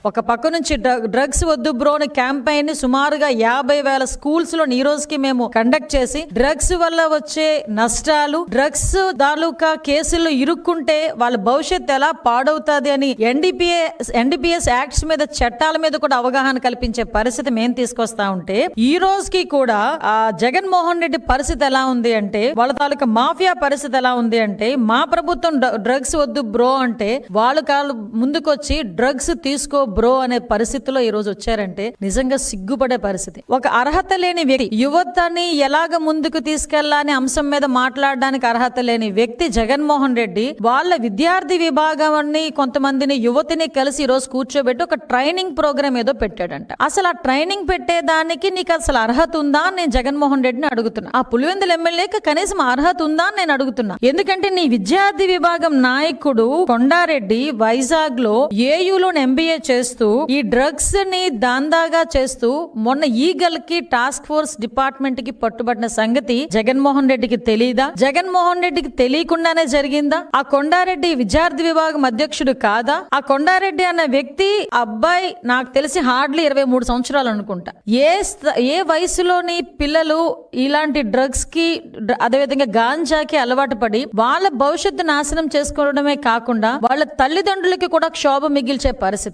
ఒక పక్క నుంచి డ్రగ్స్ వద్దు బ్రో అని క్యాంపెయిన్ సుమారుగా 50,000 స్కూల్స్ లో ఈ రోజుకి మేము కండక్ట్ చేసి డ్రగ్స్ వల్ల వచ్చే నష్టాలు, డ్రగ్స్ తాలూకా కేసుల్లో ఇరుక్కుంటే వాళ్ళ భవిష్యత్తు ఎలా పాడవుతుంది అని ఎన్డీపీఎస్ యాక్ట్స్ మీద, చట్టాల మీద కూడా అవగాహన కల్పించే పరిస్థితి మేము తీసుకొస్తా ఉంటే, ఈ రోజుకి కూడా ఆ జగన్మోహన్ రెడ్డి పరిస్థితి ఎలా ఉంది అంటే, వాళ్ళ తాలూకా మాఫియా పరిస్థితి ఎలా ఉంది అంటే, మా ప్రభుత్వం డ్రగ్స్ వద్దు బ్రో అంటే వాళ్ళు ముందుకొచ్చి డ్రగ్స్ తీసుకో బ్రో అనే పరిస్థితిలో ఈ రోజు వచ్చారంటే నిజంగా సిగ్గుపడే పరిస్థితి. ఒక అర్హత లేని వ్యక్తి, యువతని ఎలాగ ముందుకు తీసుకెళ్లాలనే అంశం మీద మాట్లాడడానికి అర్హత లేని వ్యక్తి జగన్మోహన్ రెడ్డి వాళ్ళ విద్యార్థి విభాగాన్ని కొంతమందిని యువతిని కలిసి ఈ రోజు కూర్చోబెట్టి ఒక ట్రైనింగ్ ప్రోగ్రామ్ ఏదో పెట్టాడంట. అసలు ఆ ట్రైనింగ్ పెట్టేదానికి నీకు అసలు అర్హత ఉందా అని నేను జగన్మోహన్ రెడ్డిని అడుగుతున్నా. ఆ పులివెందుల ఎమ్మెల్యేకి కనీసం అర్హత ఉందా అని నేను అడుగుతున్నా. ఎందుకంటే నీ విద్యార్థి విభాగం నాయకుడు కొండారెడ్డి వైజాగ్ లో ఏయులో ఎంబీఏ చేస్తూ ఈ డ్రగ్స్ ని దాందాగా చేస్తూ మొన్న ఈగల్ కి టాస్క్ ఫోర్స్ డిపార్ట్మెంట్ కి పట్టుబడిన సంగతి జగన్మోహన్ రెడ్డికి తెలీదా? జగన్మోహన్ రెడ్డికి తెలియకుండానే జరిగిందా? ఆ కొండారెడ్డి విద్యార్థి విభాగం అధ్యక్షుడు కాదా? ఆ కొండారెడ్డి అన్న వ్యక్తి అబ్బాయి నాకు తెలిసి హార్డ్లీ 23 సంవత్సరాలు అనుకుంటా. ఏ వయసులోని పిల్లలు ఇలాంటి డ్రగ్స్ కి అదేవిధంగా గాంజాకి అలవాటు పడి వాళ్ళ భవిష్యత్తు నాశనం చేసుకోవడమే కాకుండా వాళ్ళ తల్లిదండ్రులకి కూడా క్షోభ మిగిల్చే పరిస్థితి.